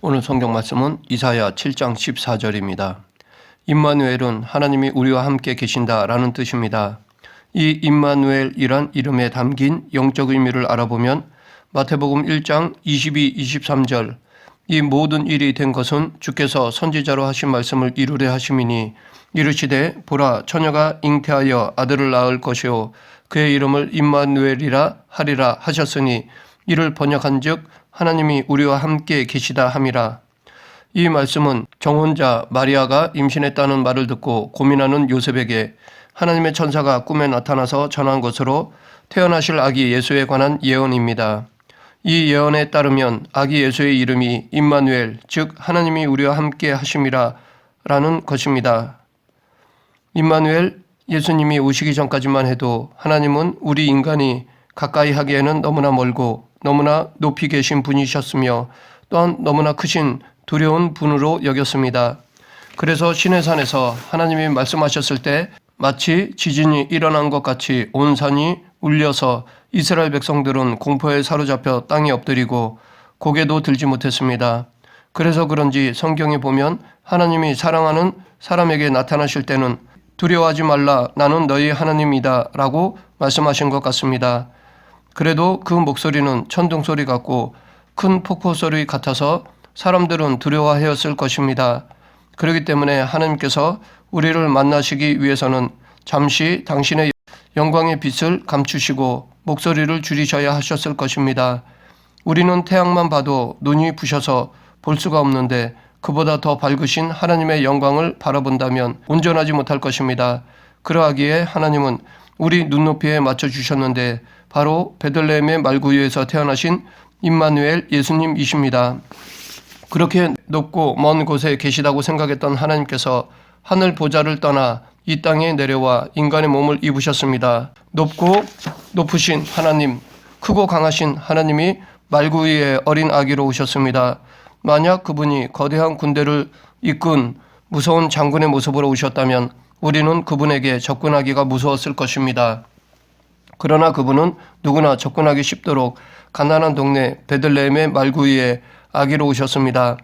오늘 성경 말씀은 이사야 7장 14절입니다. 임마누엘은 하나님이 우리와 함께 계신다라는 뜻입니다. 이 임마누엘이란 이름에 담긴 영적 의미를 알아보면 마태복음 1장 22, 23절 이 모든 일이 된 것은 주께서 선지자로 하신 말씀을 이루려 하심이니 이르시되 보라 처녀가 잉태하여 아들을 낳을 것이요 그의 이름을 임마누엘이라 하리라 하셨으니 이를 번역한즉 하나님이 우리와 함께 계시다 함이라. 이 말씀은 정혼자 마리아가 임신했다는 말을 듣고 고민하는 요셉에게 하나님의 천사가 꿈에 나타나서 전한 것으로 태어나실 아기 예수에 관한 예언입니다. 이 예언에 따르면 아기 예수의 이름이 임마누엘, 즉 하나님이 우리와 함께 하심이라 라는 것입니다. 임마누엘, 예수님이 오시기 전까지만 해도 하나님은 우리 인간이 가까이 하기에는 너무나 멀고 너무나 높이 계신 분이셨으며 또한 너무나 크신 두려운 분으로 여겼습니다. 그래서 시내산에서 하나님이 말씀하셨을 때 마치 지진이 일어난 것 같이 온 산이 울려서 이스라엘 백성들은 공포에 사로잡혀 땅에 엎드리고 고개도 들지 못했습니다. 그래서 그런지 성경에 보면 하나님이 사랑하는 사람에게 나타나실 때는 두려워하지 말라 나는 너희 하나님이다 라고 말씀하신 것 같습니다. 그래도 그 목소리는 천둥소리 같고 큰 폭포소리 같아서 사람들은 두려워하였을 것입니다. 그렇기 때문에 하나님께서 우리를 만나시기 위해서는 잠시 당신의 영광의 빛을 감추시고 목소리를 줄이셔야 하셨을 것입니다. 우리는 태양만 봐도 눈이 부셔서 볼 수가 없는데 그보다 더 밝으신 하나님의 영광을 바라본다면 온전하지 못할 것입니다. 그러하기에 하나님은 우리 눈높이에 맞춰주셨는데 바로 베들레헴의 말구유에서 태어나신 임마누엘 예수님이십니다. 그렇게 높고 먼 곳에 계시다고 생각했던 하나님께서 하늘 보좌를 떠나 이 땅에 내려와 인간의 몸을 입으셨습니다. 높고 높으신 하나님, 크고 강하신 하나님이 말구유의 어린 아기로 오셨습니다. 만약 그분이 거대한 군대를 이끈 무서운 장군의 모습으로 오셨다면 우리는 그분에게 접근하기가 무서웠을 것입니다. 그러나 그분은 누구나 접근하기 쉽도록 가난한 동네 베들레헴의 말구유에 아기로 오셨습니다.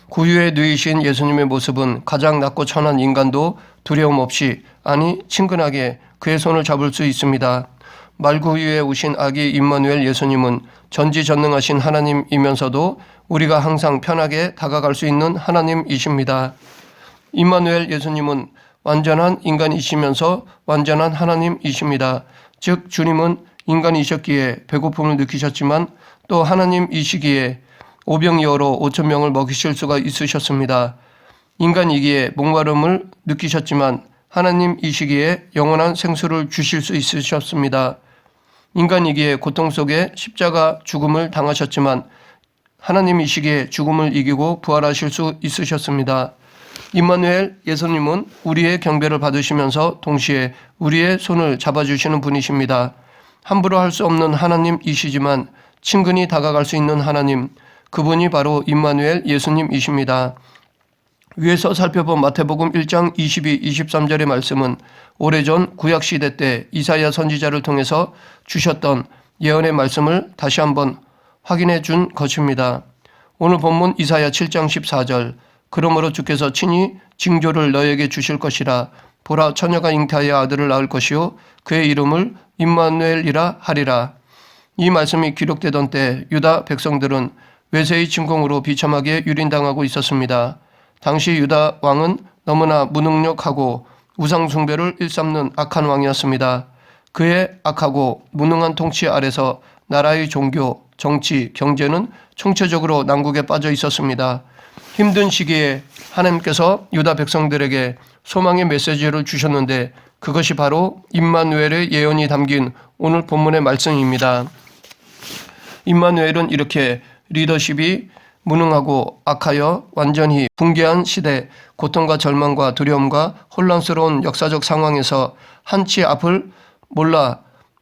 구유에 누이신 예수님의 모습은 가장 낮고 천한 인간도 두려움 없이 아니 친근하게 그의 손을 잡을 수 있습니다. 말구유에 오신 아기 임마누엘 예수님은 전지전능하신 하나님이면서도 우리가 항상 편하게 다가갈 수 있는 하나님이십니다. 임마누엘 예수님은 완전한 인간이시면서 완전한 하나님이십니다. 즉 주님은 인간이셨기에 배고픔을 느끼셨지만 또 하나님이시기에 오병이어로 5,000명을 먹이실 수가 있으셨습니다. 인간이기에 목마름을 느끼셨지만 하나님이시기에 영원한 생수를 주실 수 있으셨습니다. 인간이기에 고통 속에 십자가 죽음을 당하셨지만 하나님이시기에 죽음을 이기고 부활하실 수 있으셨습니다. 임마누엘 예수님은 우리의 경배를 받으시면서 동시에 우리의 손을 잡아주시는 분이십니다. 함부로 할 수 없는 하나님이시지만 친근히 다가갈 수 있는 하나님, 그분이 바로 임마누엘 예수님이십니다. 위에서 살펴본 마태복음 1장 22, 23절의 말씀은 오래전 구약시대 때 이사야 선지자를 통해서 주셨던 예언의 말씀을 다시 한번 확인해 준 것입니다. 오늘 본문 이사야 7장 14절 그러므로 주께서 친히 징조를 너에게 주실 것이라 보라 처녀가 잉태하여 아들을 낳을 것이요 그의 이름을 임마누엘이라 하리라. 이 말씀이 기록되던 때 유다 백성들은 외세의 침공으로 비참하게 유린당하고 있었습니다. 당시 유다 왕은 너무나 무능력하고 우상 숭배를 일삼는 악한 왕이었습니다. 그의 악하고 무능한 통치 아래서 나라의 종교, 정치, 경제는 총체적으로 난국에 빠져 있었습니다. 힘든 시기에 하나님께서 유다 백성들에게 소망의 메시지를 주셨는데 그것이 바로 임마누엘의 예언이 담긴 오늘 본문의 말씀입니다. 임마누엘은 이렇게 리더십이 무능하고 악하여 완전히 붕괴한 시대, 고통과 절망과 두려움과 혼란스러운 역사적 상황에서 한치 앞을 몰라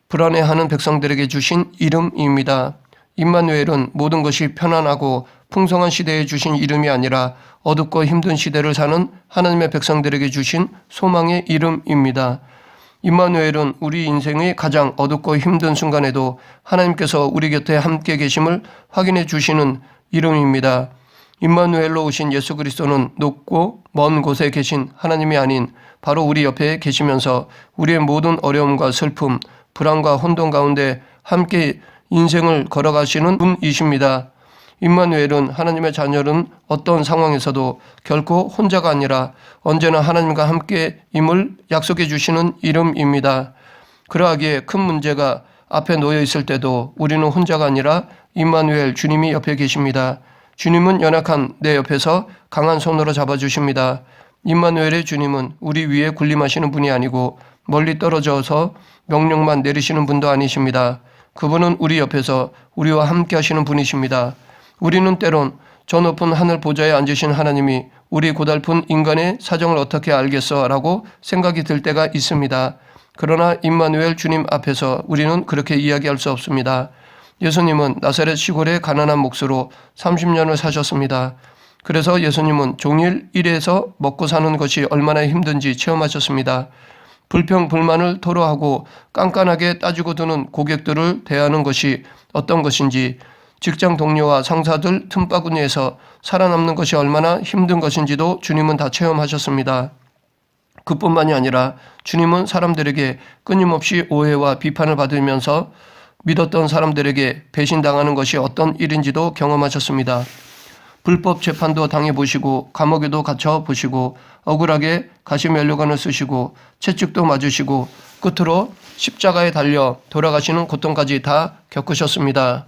불안해하는 백성들에게 주신 이름입니다. 임마누엘은 모든 것이 편안하고 풍성한 시대에 주신 이름이 아니라 어둡고 힘든 시대를 사는 하나님의 백성들에게 주신 소망의 이름입니다. 임마누엘은 우리 인생의 가장 어둡고 힘든 순간에도 하나님께서 우리 곁에 함께 계심을 확인해 주시는 이름입니다. 임마누엘로 오신 예수 그리스도는 높고 먼 곳에 계신 하나님이 아닌 바로 우리 옆에 계시면서 우리의 모든 어려움과 슬픔, 불안과 혼돈 가운데 함께 인생을 걸어가시는 분이십니다. 임마누엘은 하나님의 자녀는 어떤 상황에서도 결코 혼자가 아니라 언제나 하나님과 함께임을 약속해 주시는 이름입니다. 그러하기에 큰 문제가 앞에 놓여 있을 때도 우리는 혼자가 아니라 임마누엘 주님이 옆에 계십니다. 주님은 연약한 내 옆에서 강한 손으로 잡아주십니다. 임마누엘의 주님은 우리 위에 군림하시는 분이 아니고 멀리 떨어져서 명령만 내리시는 분도 아니십니다. 그분은 우리 옆에서 우리와 함께 하시는 분이십니다. 우리는 때론 저 높은 하늘 보좌에 앉으신 하나님이 우리 고달픈 인간의 사정을 어떻게 알겠어? 라고 생각이 들 때가 있습니다. 그러나 임마누엘 주님 앞에서 우리는 그렇게 이야기할 수 없습니다. 예수님은 나사렛 시골의 가난한 몫으로 30년을 사셨습니다. 그래서 예수님은 종일 일해서 먹고 사는 것이 얼마나 힘든지 체험하셨습니다. 불평, 불만을 토로하고 깐깐하게 따지고 드는 고객들을 대하는 것이 어떤 것인지, 직장 동료와 상사들 틈바구니에서 살아남는 것이 얼마나 힘든 것인지도 주님은 다 체험하셨습니다. 그뿐만이 아니라 주님은 사람들에게 끊임없이 오해와 비판을 받으면서 믿었던 사람들에게 배신당하는 것이 어떤 일인지도 경험하셨습니다. 불법 재판도 당해보시고 감옥에도 갇혀보시고 억울하게 가시면류관을 쓰시고 채찍도 맞으시고 끝으로 십자가에 달려 돌아가시는 고통까지 다 겪으셨습니다.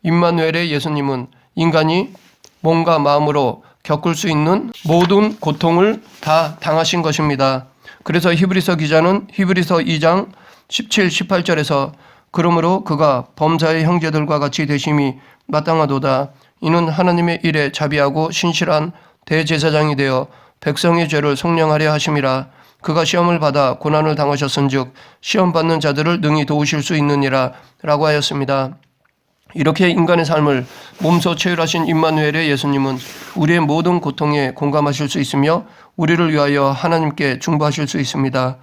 임마누엘의 예수님은 인간이 몸과 마음으로 겪을 수 있는 모든 고통을 다 당하신 것입니다. 그래서 히브리서 기자는 히브리서 2장 17, 18절에서 그러므로 그가 범사의 형제들과 같이 되심이 마땅하도다. 이는 하나님의 일에 자비하고 신실한 대제사장이 되어 백성의 죄를 속량하려 하심이라. 그가 시험을 받아 고난을 당하셨은즉 시험 받는 자들을 능히 도우실 수 있느니라 라고 하였습니다. 이렇게 인간의 삶을 몸소 체휼하신 임마누엘의 예수님은 우리의 모든 고통에 공감하실 수 있으며 우리를 위하여 하나님께 중보하실 수 있습니다.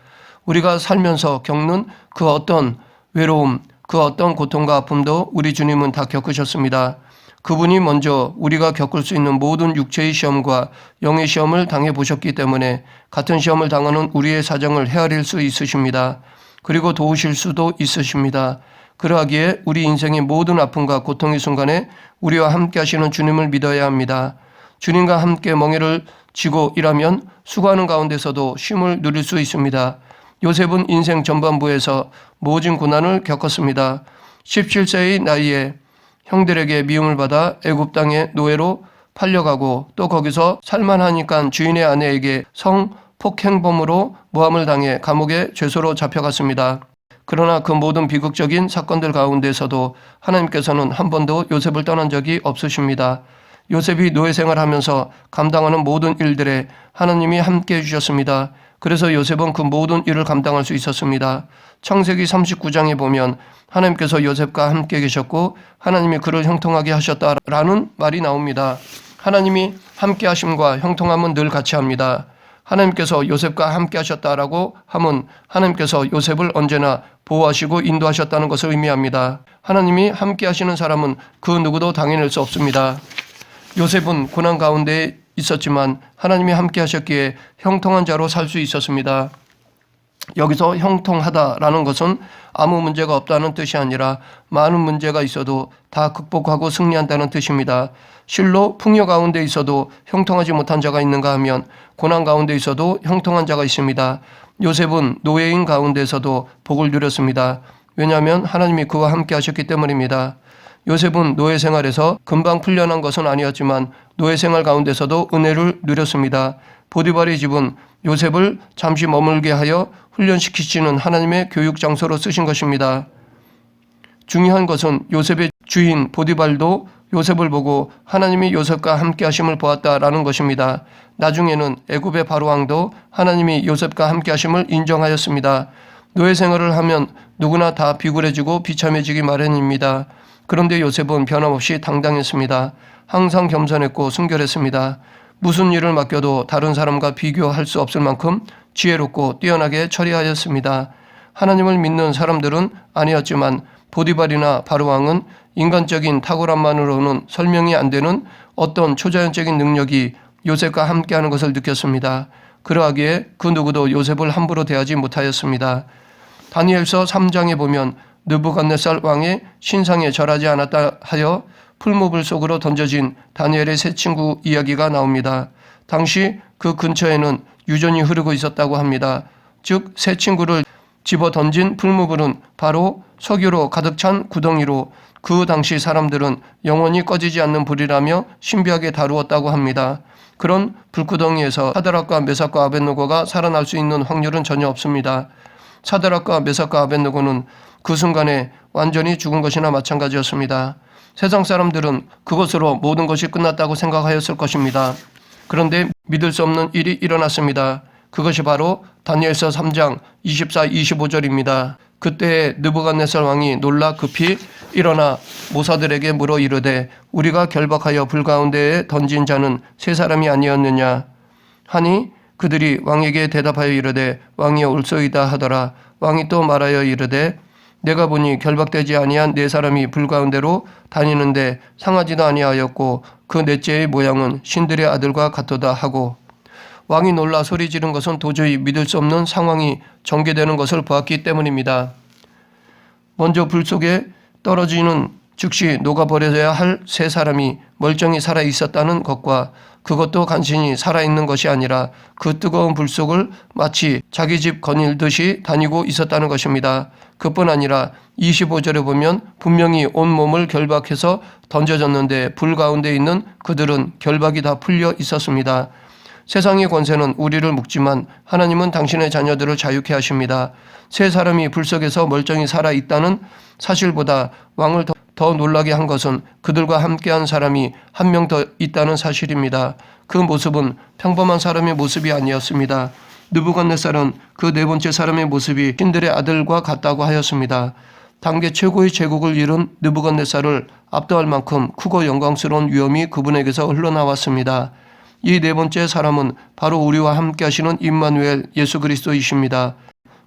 우리가 살면서 겪는 그 어떤 외로움, 그 어떤 고통과 아픔도 우리 주님은 다 겪으셨습니다. 그분이 먼저 우리가 겪을 수 있는 모든 육체의 시험과 영의 시험을 당해보셨기 때문에 같은 시험을 당하는 우리의 사정을 헤아릴 수 있으십니다. 그리고 도우실 수도 있으십니다. 그러하기에 우리 인생의 모든 아픔과 고통의 순간에 우리와 함께 하시는 주님을 믿어야 합니다. 주님과 함께 멍에를 쥐고 일하면 수고하는 가운데서도 쉼을 누릴 수 있습니다. 요셉은 인생 전반부에서 모진 고난을 겪었습니다. 17세의 나이에 형들에게 미움을 받아 애굽 땅의 노예로 팔려가고 또 거기서 살만하니까 주인의 아내에게 성폭행범으로 모함을 당해 감옥에 죄수로 잡혀갔습니다. 그러나 그 모든 비극적인 사건들 가운데서도 하나님께서는 한 번도 요셉을 떠난 적이 없으십니다. 요셉이 노예 생활하면서 감당하는 모든 일들에 하나님이 함께 해주셨습니다. 그래서 요셉은 그 모든 일을 감당할 수 있었습니다. 창세기 39장에 보면 하나님께서 요셉과 함께 계셨고 하나님이 그를 형통하게 하셨다라는 말이 나옵니다. 하나님이 함께 하심과 형통함은 늘 같이 합니다. 하나님께서 요셉과 함께 하셨다라고 하면 하나님께서 요셉을 언제나 보호하시고 인도하셨다는 것을 의미합니다. 하나님이 함께 하시는 사람은 그 누구도 당해낼 수 없습니다. 요셉은 고난 가운데 있었지만 하나님이 함께 하셨기에 형통한 자로 살 수 있었습니다. 여기서 형통하다라는 것은 아무 문제가 없다는 뜻이 아니라 많은 문제가 있어도 다 극복하고 승리한다는 뜻입니다. 실로 풍요 가운데 있어도 형통하지 못한 자가 있는가 하면 고난 가운데 있어도 형통한 자가 있습니다. 요셉은 노예인 가운데서도 복을 누렸습니다. 왜냐하면 하나님이 그와 함께 하셨기 때문입니다. 요셉은 노예 생활에서 금방 풀려난 것은 아니었지만 노예 생활 가운데서도 은혜를 누렸습니다. 보디발의 집은 요셉을 잠시 머물게 하여 훈련시키시는 하나님의 교육 장소로 쓰신 것입니다. 중요한 것은 요셉의 주인 보디발도 요셉을 보고 하나님이 요셉과 함께 하심을 보았다라는 것입니다. 나중에는 애굽의 바로왕도 하나님이 요셉과 함께 하심을 인정하였습니다. 노예 생활을 하면 누구나 다 비굴해지고 비참해지기 마련입니다. 그런데 요셉은 변함없이 당당했습니다. 항상 겸손했고 순결했습니다. 무슨 일을 맡겨도 다른 사람과 비교할 수 없을 만큼 지혜롭고 뛰어나게 처리하였습니다. 하나님을 믿는 사람들은 아니었지만 보디발이나 바로왕은 인간적인 탁월함만으로는 설명이 안 되는 어떤 초자연적인 능력이 요셉과 함께하는 것을 느꼈습니다. 그러하기에 그 누구도 요셉을 함부로 대하지 못하였습니다. 다니엘서 3장에 보면 느부갓네살 왕의 신상에 절하지 않았다 하여 풀무불 속으로 던져진 다니엘의 세 친구 이야기가 나옵니다. 당시 그 근처에는 유전이 흐르고 있었다고 합니다. 즉 세 친구를 집어 던진 풀무불은 바로 석유로 가득 찬 구덩이로 그 당시 사람들은 영원히 꺼지지 않는 불이라며 신비하게 다루었다고 합니다. 그런 불구덩이에서 사드락과 메삭과 아벳느고가 살아날 수 있는 확률은 전혀 없습니다. 사드락과 메삭과 아벳느고는 그 순간에 완전히 죽은 것이나 마찬가지였습니다. 세상 사람들은 그것으로 모든 것이 끝났다고 생각하였을 것입니다. 그런데 믿을 수 없는 일이 일어났습니다. 그것이 바로 다니엘서 3장 24, 25절입니다. 그때 느부갓네살 왕이 놀라 급히 일어나 모사들에게 물어 이르되 우리가 결박하여 불 가운데에 던진 자는 세 사람이 아니었느냐 하니 그들이 왕에게 대답하여 이르되 왕이 옳소이다 하더라. 왕이 또 말하여 이르되 내가 보니 결박되지 아니한 네 사람이 불 가운데로 다니는데 상하지도 아니하였고 그 넷째의 모양은 신들의 아들과 같도다 하고 왕이 놀라 소리 지른 것은 도저히 믿을 수 없는 상황이 전개되는 것을 보았기 때문입니다. 먼저 불 속에 떨어지는 즉시 녹아버려야 할 세 사람이 멀쩡히 살아 있었다는 것과 그것도 간신히 살아있는 것이 아니라 그 뜨거운 불 속을 마치 자기 집 거닐듯이 다니고 있었다는 것입니다. 그뿐 아니라 25절에 보면 분명히 온몸을 결박해서 던져졌는데 불 가운데 있는 그들은 결박이 다 풀려 있었습니다. 세상의 권세는 우리를 묶지만 하나님은 당신의 자녀들을 자유케 하십니다. 세 사람이 불 속에서 멀쩡히 살아있다는 사실보다 왕을 더 놀라게 한 것은 그들과 함께한 사람이 한 명 더 있다는 사실입니다. 그 모습은 평범한 사람의 모습이 아니었습니다. 느부갓네살은 그 네 번째 사람의 모습이 신들의 아들과 같다고 하였습니다. 당대 최고의 제국을 이룬 느부갓네살을 압도할 만큼 크고 영광스러운 위엄이 그분에게서 흘러나왔습니다. 이 네 번째 사람은 바로 우리와 함께 하시는 임마누엘 예수 그리스도이십니다.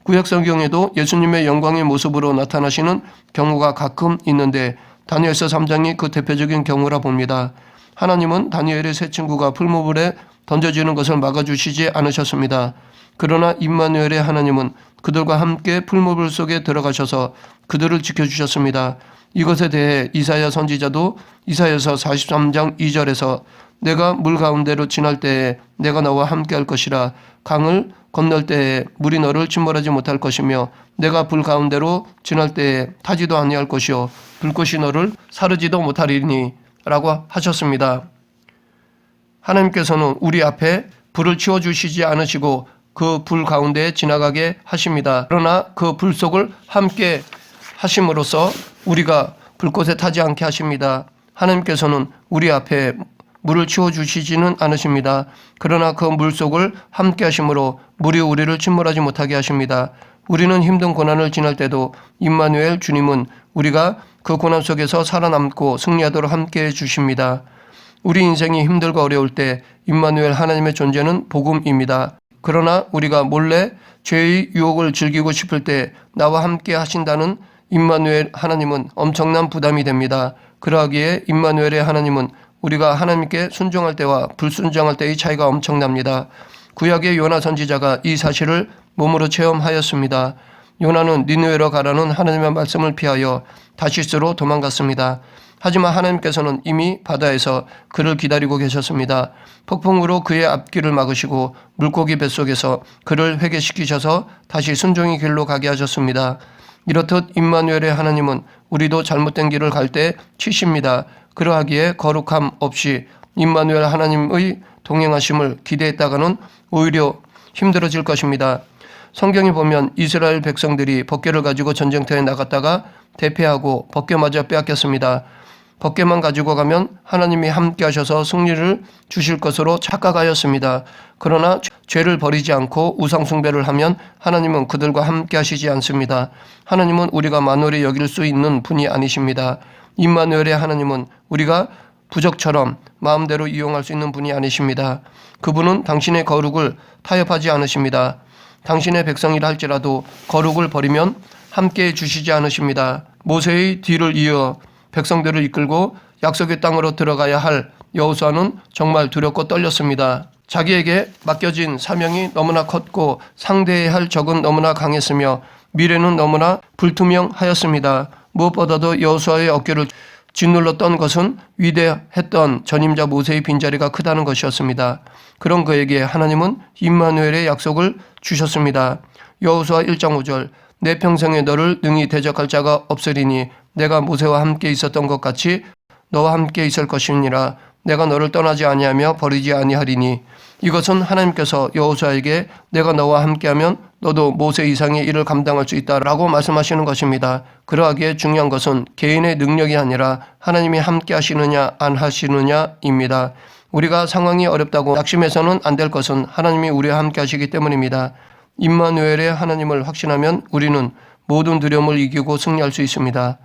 구약 성경에도 예수님의 영광의 모습으로 나타나시는 경우가 가끔 있는데 다니엘서 3장이 그 대표적인 경우라 봅니다. 하나님은 다니엘의 세 친구가 풀무불에 던져지는 것을 막아주시지 않으셨습니다. 그러나 임마누엘의 하나님은 그들과 함께 풀무불 속에 들어가셔서 그들을 지켜주셨습니다. 이것에 대해 이사야 선지자도 이사야서 43장 2절에서 내가 물 가운데로 지날 때에 내가 너와 함께 할 것이라 강을 건널 때에 물이 너를 침몰하지 못할 것이며 내가 불 가운데로 지날 때에 타지도 아니할 것이요 불꽃이 너를 사르지도 못하리니 라고 하셨습니다. 하나님께서는 우리 앞에 불을 치워주시지 않으시고 그 불 가운데에 지나가게 하십니다. 그러나 그 불 속을 함께 하심으로써 우리가 불꽃에 타지 않게 하십니다. 하나님께서는 우리 앞에 물을 치워주시지는 않으십니다. 그러나 그 물 속을 함께 하심으로 물이 우리를 침몰하지 못하게 하십니다. 우리는 힘든 고난을 지날 때도 임마누엘 주님은 우리가 그 고난 속에서 살아남고 승리하도록 함께 해주십니다. 우리 인생이 힘들고 어려울 때 임마누엘 하나님의 존재는 복음입니다. 그러나 우리가 몰래 죄의 유혹을 즐기고 싶을 때 나와 함께 하신다는 임마누엘 하나님은 엄청난 부담이 됩니다. 그러하기에 임마누엘의 하나님은 우리가 하나님께 순종할 때와 불순종할 때의 차이가 엄청납니다. 구약의 요나 선지자가 이 사실을 몸으로 체험하였습니다. 요나는 니느웨로 가라는 하나님의 말씀을 피하여 다시스로 도망갔습니다. 하지만 하나님께서는 이미 바다에서 그를 기다리고 계셨습니다. 폭풍으로 그의 앞길을 막으시고 물고기 뱃속에서 그를 회개시키셔서 다시 순종의 길로 가게 하셨습니다. 이렇듯 임마누엘의 하나님은 우리도 잘못된 길을 갈 때 치십니다. 그러하기에 거룩함 없이 임마누엘 하나님의 동행하심을 기대했다가는 오히려 힘들어질 것입니다. 성경에 보면 이스라엘 백성들이 법궤를 가지고 전쟁터에 나갔다가 대패하고 법궤마저 빼앗겼습니다. 법궤만 가지고 가면 하나님이 함께 하셔서 승리를 주실 것으로 착각하였습니다. 그러나 죄를 버리지 않고 우상 숭배를 하면 하나님은 그들과 함께 하시지 않습니다. 하나님은 우리가 만홀히 여길 수 있는 분이 아니십니다. 임마누엘의 하나님은 우리가 부적처럼 마음대로 이용할 수 있는 분이 아니십니다. 그분은 당신의 거룩을 타협하지 않으십니다. 당신의 백성이라 할지라도 거룩을 버리면 함께해 주시지 않으십니다. 모세의 뒤를 이어 백성들을 이끌고 약속의 땅으로 들어가야 할 여호수아는 정말 두렵고 떨렸습니다. 자기에게 맡겨진 사명이 너무나 컸고 상대해야 할 적은 너무나 강했으며 미래는 너무나 불투명하였습니다. 무엇보다도 여호수아의 어깨를 짓눌렀던 것은 위대했던 전임자 모세의 빈자리가 크다는 것이었습니다. 그런 그에게 하나님은 임마누엘의 약속을 주셨습니다. 여호수아 1장 5절 내 평생에 너를 능히 대적할 자가 없으리니 내가 모세와 함께 있었던 것 같이 너와 함께 있을 것이니라. 내가 너를 떠나지 아니하며 버리지 아니하리니. 이것은 하나님께서 여호수아에게 내가 너와 함께하면 너도 모세 이상의 일을 감당할 수 있다라고 말씀하시는 것입니다. 그러하기에 중요한 것은 개인의 능력이 아니라 하나님이 함께 하시느냐 안 하시느냐입니다. 우리가 상황이 어렵다고 낙심해서는 안 될 것은 하나님이 우리와 함께 하시기 때문입니다. 임마누엘의 하나님을 확신하면 우리는 모든 두려움을 이기고 승리할 수 있습니다.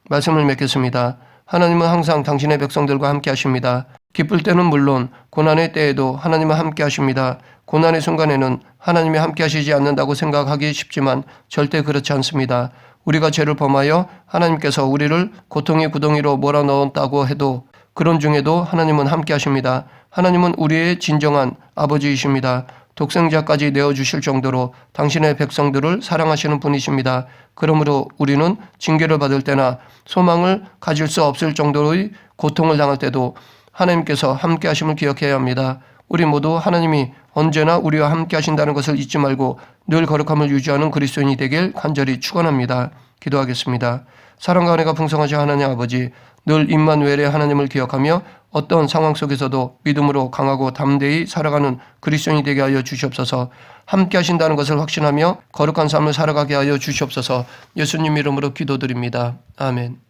말씀을 맺겠습니다. 하나님은 항상 당신의 백성들과 함께 하십니다. 기쁠 때는 물론 고난의 때에도 하나님은 함께 하십니다. 고난의 순간에는 하나님이 함께 하시지 않는다고 생각하기 쉽지만 절대 그렇지 않습니다. 우리가 죄를 범하여 하나님께서 우리를 고통의 구덩이로 몰아넣었다고 해도 그런 중에도 하나님은 함께 하십니다. 하나님은 우리의 진정한 아버지이십니다. 독생자까지 내어주실 정도로 당신의 백성들을 사랑하시는 분이십니다. 그러므로 우리는 징계를 받을 때나 소망을 가질 수 없을 정도의 고통을 당할 때도 하나님께서 함께 하심을 기억해야 합니다. 우리 모두 하나님이 언제나 우리와 함께 하신다는 것을 잊지 말고 늘 거룩함을 유지하는 그리스도인이 되길 간절히 축원합니다. 기도하겠습니다. 사랑과 은혜가 풍성하신 하나님 아버지, 늘 임마누엘의 하나님을 기억하며 어떤 상황 속에서도 믿음으로 강하고 담대히 살아가는 그리스도인이 되게 하여 주시옵소서. 함께 하신다는 것을 확신하며 거룩한 삶을 살아가게 하여 주시옵소서. 예수님 이름으로 기도드립니다. 아멘.